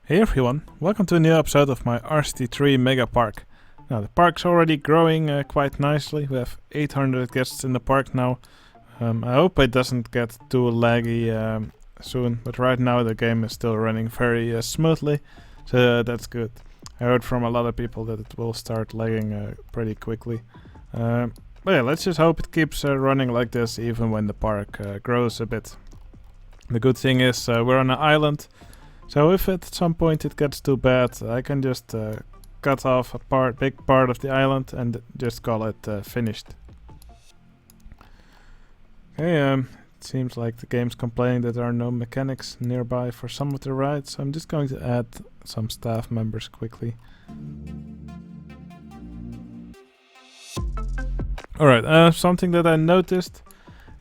Hey everyone, welcome to a new episode of my RCT3 Megapark. Now the park's already growing quite nicely. We have 800 guests in the park now. I hope it doesn't get too laggy soon, but right now the game is still running very smoothly, so that's good. I heard from a lot of people that it will start lagging pretty quickly. But yeah, let's just hope it keeps running like this even when the park grows a bit. The good thing is we're on an island. So if at some point it gets too bad, I can just cut off a big part of the island and just call it finished. Okay, it seems like the game's complaining that there are no mechanics nearby for some of the rides, so I'm just going to add some staff members quickly. Alright, something that I noticed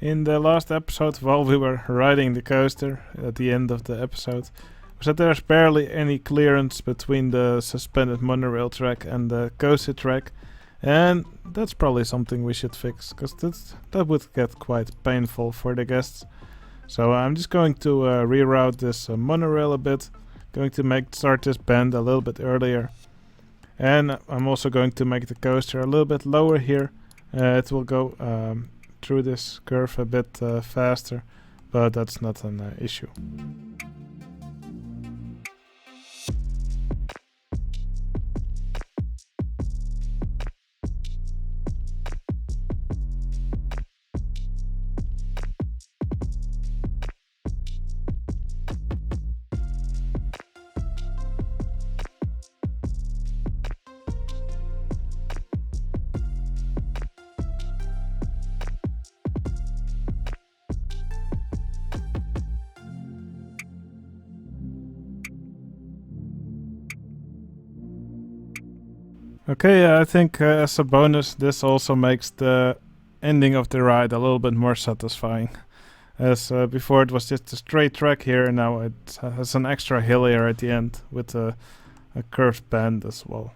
in the last episode while we were riding the coaster at the end of the episode was that there's barely any clearance between the suspended monorail track and the coaster track, and that's probably something we should fix, because that would get quite painful for the guests. So I'm just going to reroute this monorail a bit, going to start this bend a little bit earlier, and I'm also going to make the coaster a little bit lower here. It will go through this curve a bit faster, but that's not an issue. Okay, I think as a bonus, this also makes the ending of the ride a little bit more satisfying. As before it was just a straight track here, now it has an extra hill here at the end with a curved bend as well.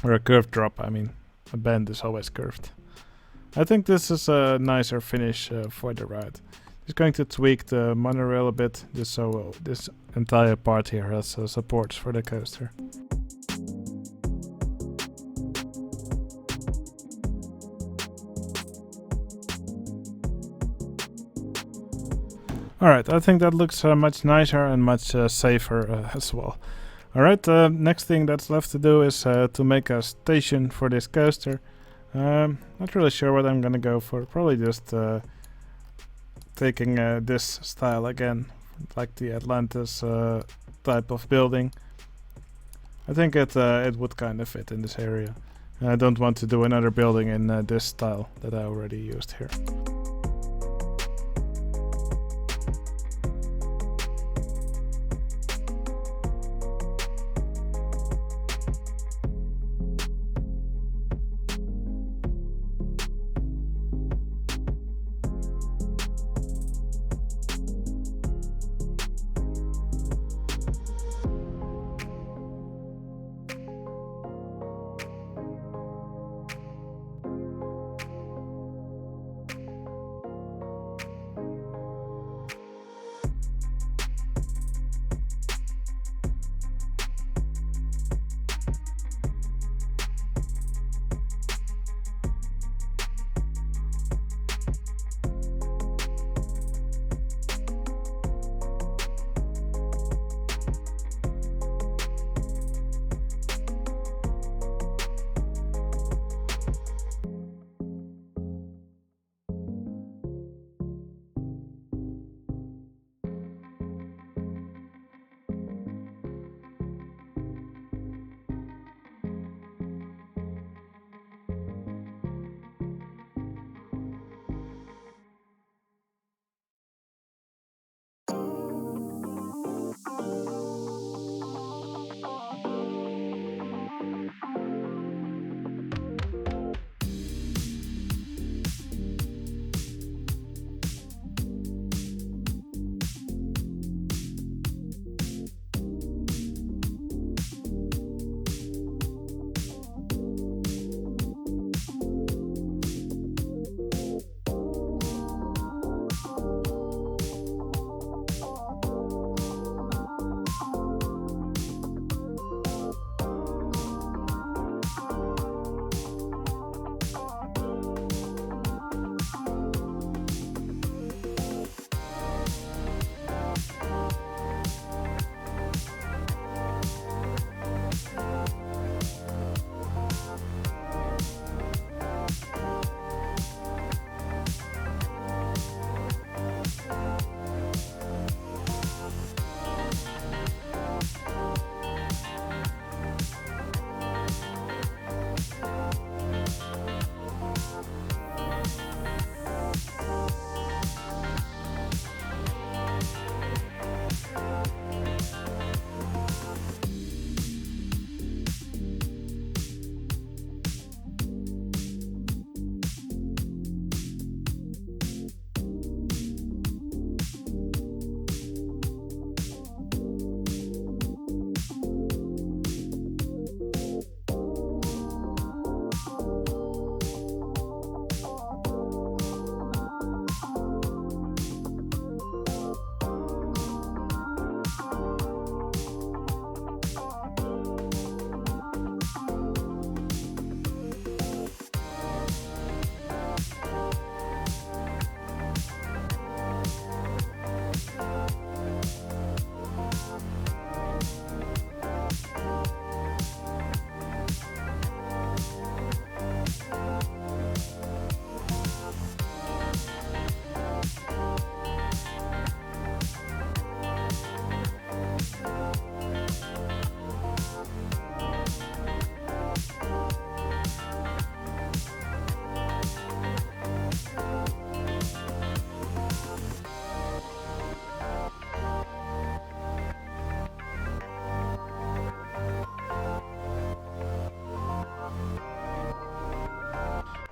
Or a curved drop, I mean. A bend is always curved. I think this is a nicer finish for the ride. Just going to tweak the monorail a bit, just so this entire part here has supports for the coaster. Alright, I think that looks much nicer and much safer as well. Alright, next thing that's left to do is to make a station for this coaster. Not really sure what I'm gonna go for. Probably just taking this style again, like the Atlantis type of building. I think it would kind of fit in this area. And I don't want to do another building in this style that I already used here.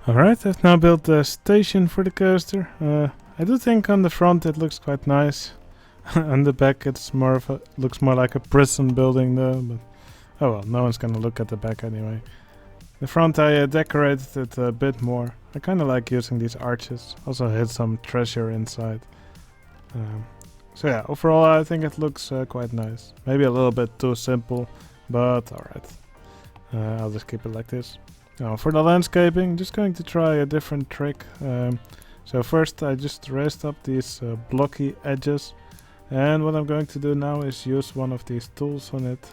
Alright, I've now built the station for the coaster. I do think on the front it looks quite nice. On the back it's looks more like a prison building though, but oh well, no one's gonna look at the back anyway. The front I decorated it a bit more. I kinda like using these arches. Also hid some treasure inside. So yeah, overall I think it looks quite nice. Maybe a little bit too simple, but alright. I'll just keep it like this. Now for the landscaping, just going to try a different trick. So first I just raised up these blocky edges, and what I'm going to do now is use one of these tools on it.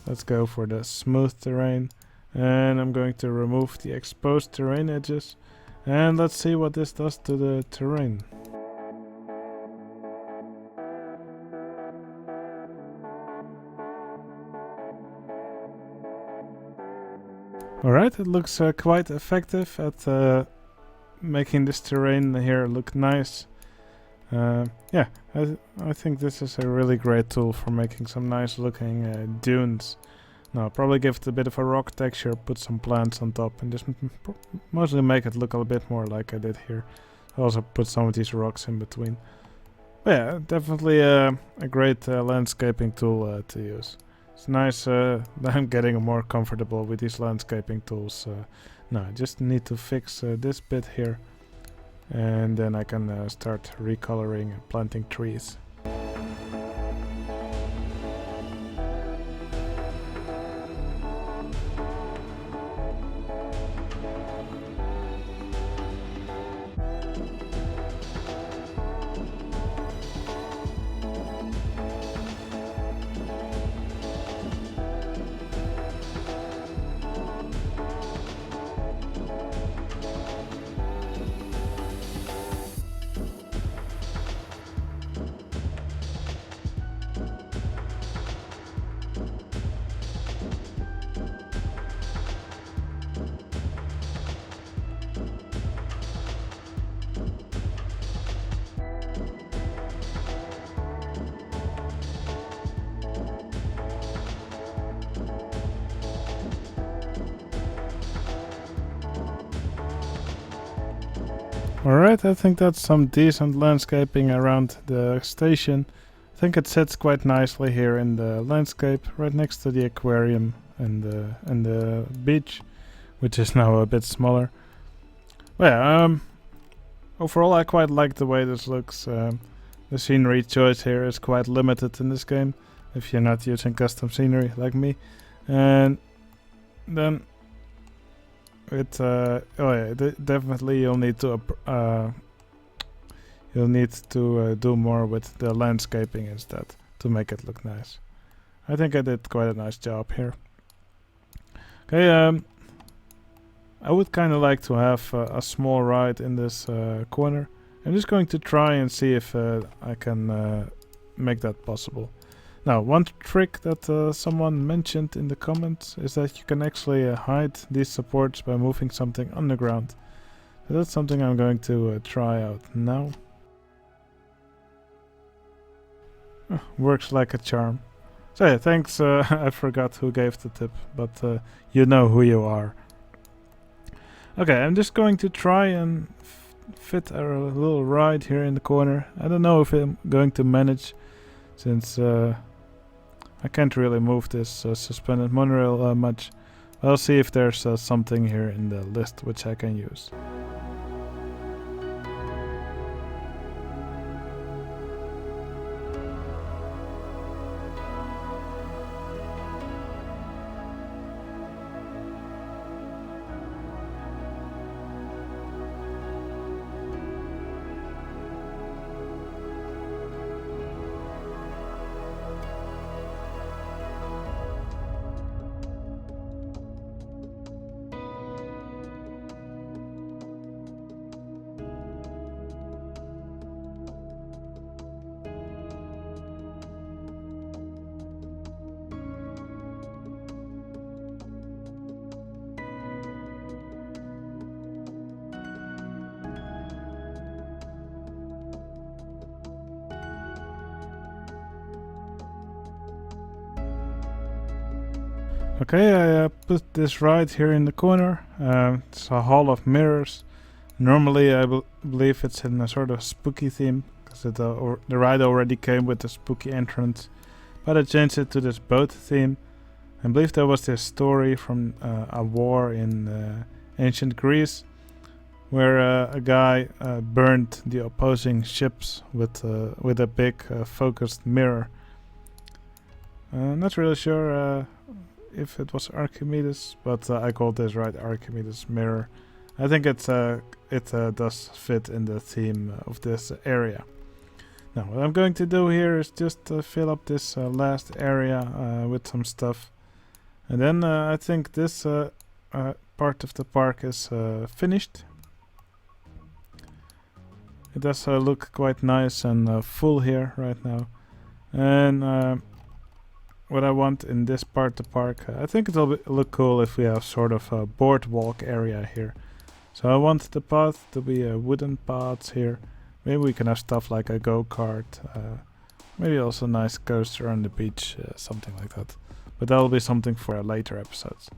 Let's go for the smooth terrain, and I'm going to remove the exposed terrain edges, and let's see what this does to the terrain. Alright, it looks quite effective at making this terrain here look nice. Yeah, I think this is a really great tool for making some nice looking dunes. Now I'll probably give it a bit of a rock texture, put some plants on top, and just mostly make it look a bit more like I did here. I also put some of these rocks in between. But yeah, definitely a great landscaping tool to use. It's nice that I'm getting more comfortable with these landscaping tools. Now I just need to fix this bit here, and then I can start recoloring and planting trees. Alright, I think that's some decent landscaping around the station. I think it sits quite nicely here in the landscape, right next to the aquarium and the beach, which is now a bit smaller. But yeah, overall I quite like the way this looks. The scenery choice here is quite limited in this game, if you're not using custom scenery like me. And then definitely you'll need to do more with the landscaping instead to make it look nice. I think I did quite a nice job here. Okay, I would kind of like to have a small ride in this corner. I'm just going to try and see if I can make that possible. Now, one trick that someone mentioned in the comments is that you can actually hide these supports by moving something underground. So that's something I'm going to try out now. Works like a charm. So yeah, thanks, I forgot who gave the tip, but you know who you are. Okay, I'm just going to try and fit a little ride here in the corner. I don't know if I'm going to manage, since I can't really move this suspended monorail much. I'll see if there's something here in the list which I can use. Okay, I put this ride here in the corner. It's a hall of mirrors. Normally I believe it's in a sort of spooky theme, because the ride already came with a spooky entrance. But I changed it to this boat theme. I believe there was this story from a war in ancient Greece, where a guy burned the opposing ships with a big focused mirror. Not really sure if it was Archimedes, but I called this ride Archimedes Mirror. I think it does fit in the theme of this area. Now what I'm going to do here is just fill up this last area with some stuff. And then I think this part of the park is finished. It does look quite nice and full here right now. And what I want in this part of the park, I think it'll look cool if we have sort of a boardwalk area here. So I want the path to be wooden paths here. Maybe we can have stuff like a go-kart. Maybe also a nice coaster on the beach, something like that. But that'll be something for later episodes.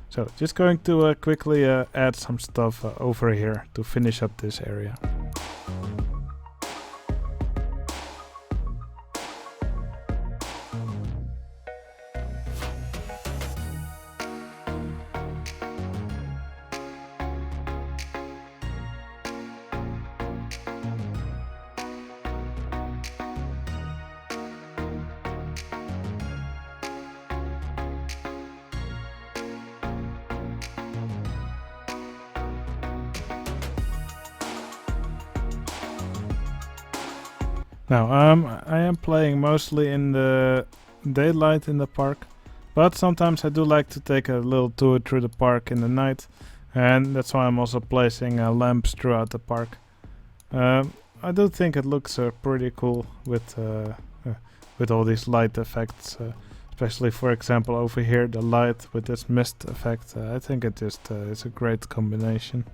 So just going to quickly add some stuff over here to finish up this area. Now, I am playing mostly in the daylight in the park, but sometimes I do like to take a little tour through the park in the night, and that's why I'm also placing lamps throughout the park. I do think it looks pretty cool with all these light effects, especially for example over here the light with this mist effect. I think it just is a great combination.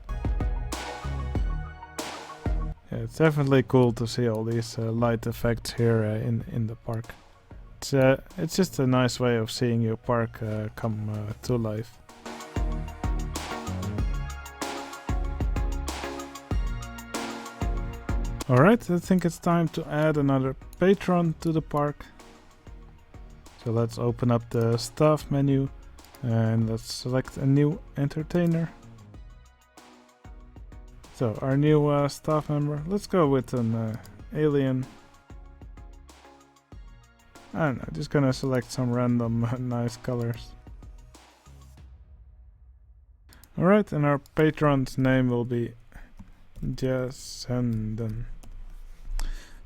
Yeah, it's definitely cool to see all these light effects here in the park. It's just a nice way of seeing your park come to life. Alright, I think it's time to add another patron to the park. So let's open up the staff menu and let's select a new entertainer. So our new staff member, let's go with an alien. I don't know, just gonna select some random nice colors. Alright, and our patron's name will be Jasenden.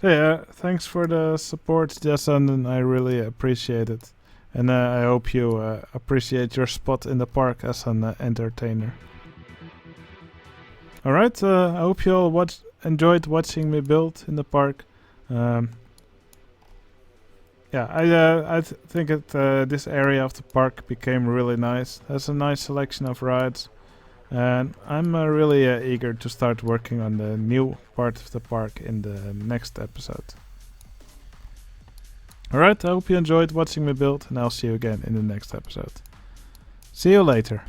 So yeah, thanks for the support, Jasenden, I really appreciate it. And I hope you appreciate your spot in the park as an entertainer. Alright, I hope you all enjoyed watching me build in the park. Yeah, I think this area of the park became really nice. There's a nice selection of rides. And I'm really eager to start working on the new part of the park in the next episode. Alright, I hope you enjoyed watching me build, and I'll see you again in the next episode. See you later.